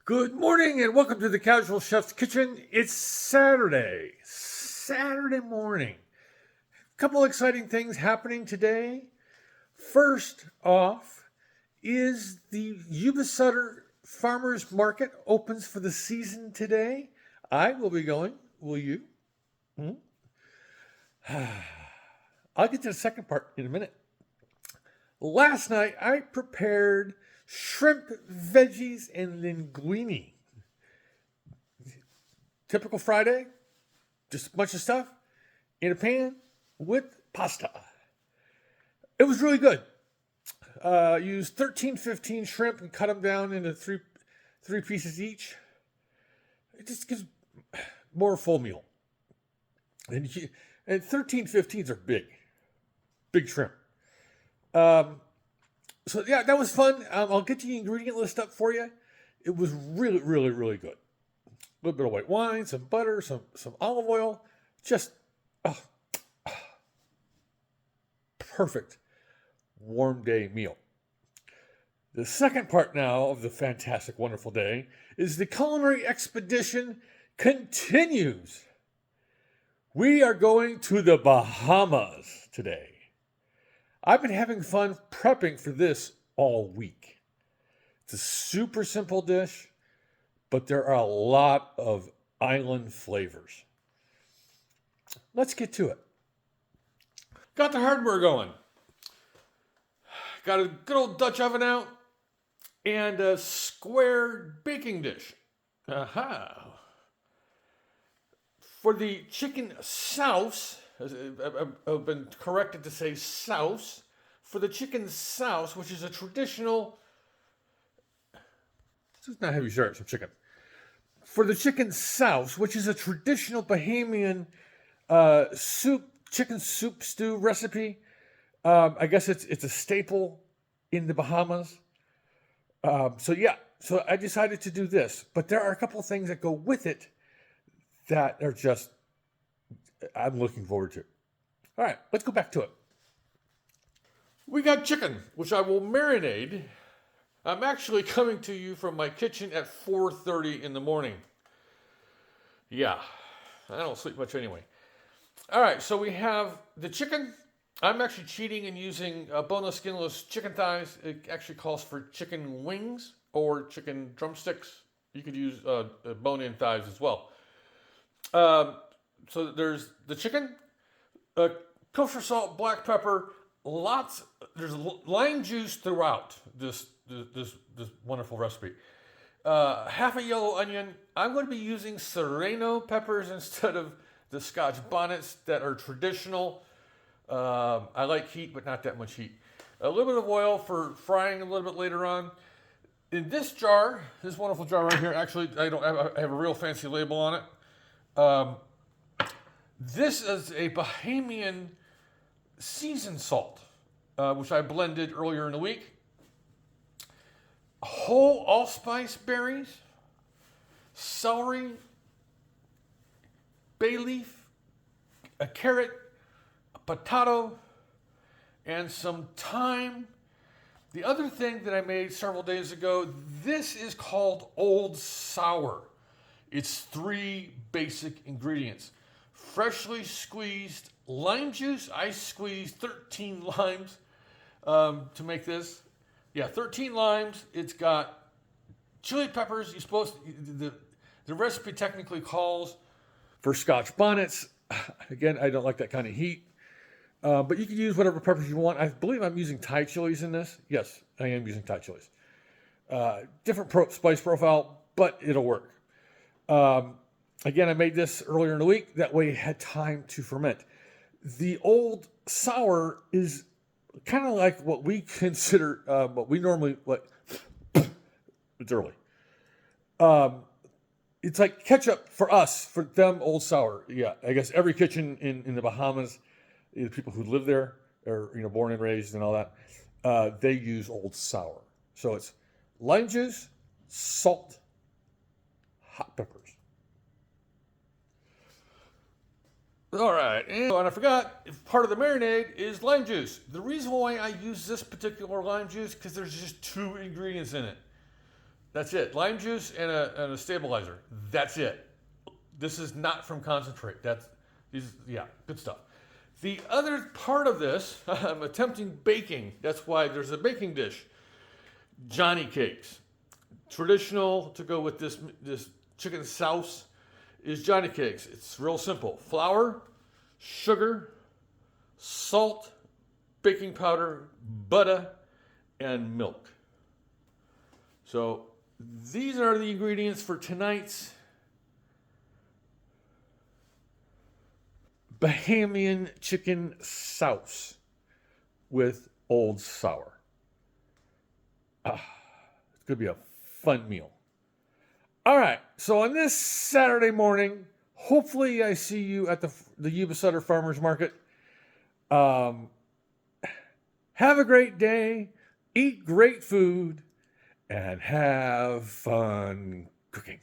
Good morning and welcome to the Casual Chef's Kitchen. It's Saturday morning. A couple exciting things happening today. First off is the Yuba Sutter Farmers Market opens for the season today. I will be going. Will you? Hmm? I'll get to the second part in a minute. Last night I prepared shrimp, veggies, and linguine. Typical Friday, just a bunch of stuff in a pan with pasta. It was really good. Used 13-15 shrimp and cut them down into three pieces each. It just gives more full meal. And 13-15s are big shrimp. So yeah, that was fun. I'll get the ingredient list up for you. It was really, really, really good. A little bit of white wine, some butter, some olive oil. Just perfect warm day meal. The second part now of the fantastic, wonderful day is the culinary expedition continues. We are going to the Bahamas today. I've been having fun prepping for this all week. It's a super simple dish, but there are a lot of island flavors. Let's get to it. Got the hardware going. Got a good old Dutch oven out and a square baking dish. Aha. For the chicken souse, I've been corrected to say souse. For the chicken souse, which is a traditional... Let's not have you start some chicken. For the chicken souse, which is a traditional Bahamian chicken soup stew recipe. I guess it's a staple in the Bahamas. So I decided to do this. But there are a couple of things that go with it that are just, I'm looking forward to. All right, let's go back to it. We got chicken, which I will marinate. I'm actually coming to you from my kitchen at 4:30 in the morning. Yeah, I don't sleep much anyway. All right, so we have the chicken. I'm actually cheating and using boneless, skinless chicken thighs. It actually calls for chicken wings or chicken drumsticks. You could use bone-in thighs as well. So there's the chicken, kosher salt, black pepper, there's lime juice throughout this wonderful recipe. Half a yellow onion. I'm going to be using serrano peppers instead of the Scotch bonnets that are traditional. I like heat, but not that much heat. A little bit of oil for frying a little bit later on. In this jar, this wonderful jar right here, actually, I have a real fancy label on it. This is a Bahamian seasoned salt, which I blended earlier in the week. Whole allspice berries, celery, bay leaf, a carrot, a potato, and some thyme. The other thing that I made several days ago, this is called Old Sour. It's 3 basic ingredients. Freshly squeezed lime juice. I squeezed 13 limes to make this. Yeah, 13 limes. It's got chili peppers. The recipe technically calls for Scotch bonnets. Again, I don't like that kind of heat. But you can use whatever peppers you want. I believe I'm using Thai chilies in this. Yes, I am using Thai chilies. Different spice profile, but it'll work. Again, I made this earlier in the week. That way it had time to ferment. The Old Sour is kind of like what we consider, what we normally, like, it's early. It's like ketchup for us, for them, Old Sour. Yeah, I guess every kitchen in the Bahamas, the people who live there, or born and raised and all that, they use Old Sour. So it's lime juice, salt, hot peppers. All right, and I forgot, part of the marinade is lime juice. The reason why I use this particular lime juice, because there's just 2 ingredients in it. That's it. Lime juice and a stabilizer. That's it. This is not from concentrate. Yeah, good stuff. The other part of this, I'm attempting baking. That's why there's a baking dish. Johnny cakes. Traditional to go with this chicken souse is Johnny cakes. It's real simple. Flour, sugar, salt, baking powder, butter, and milk. So these are the ingredients for tonight's Bahamian chicken souse with Old Sour. It's going to be a fun meal. All right, so on this Saturday morning, hopefully I see you at the Yuba Sutter Farmers Market. Have a great day, eat great food, and have fun cooking.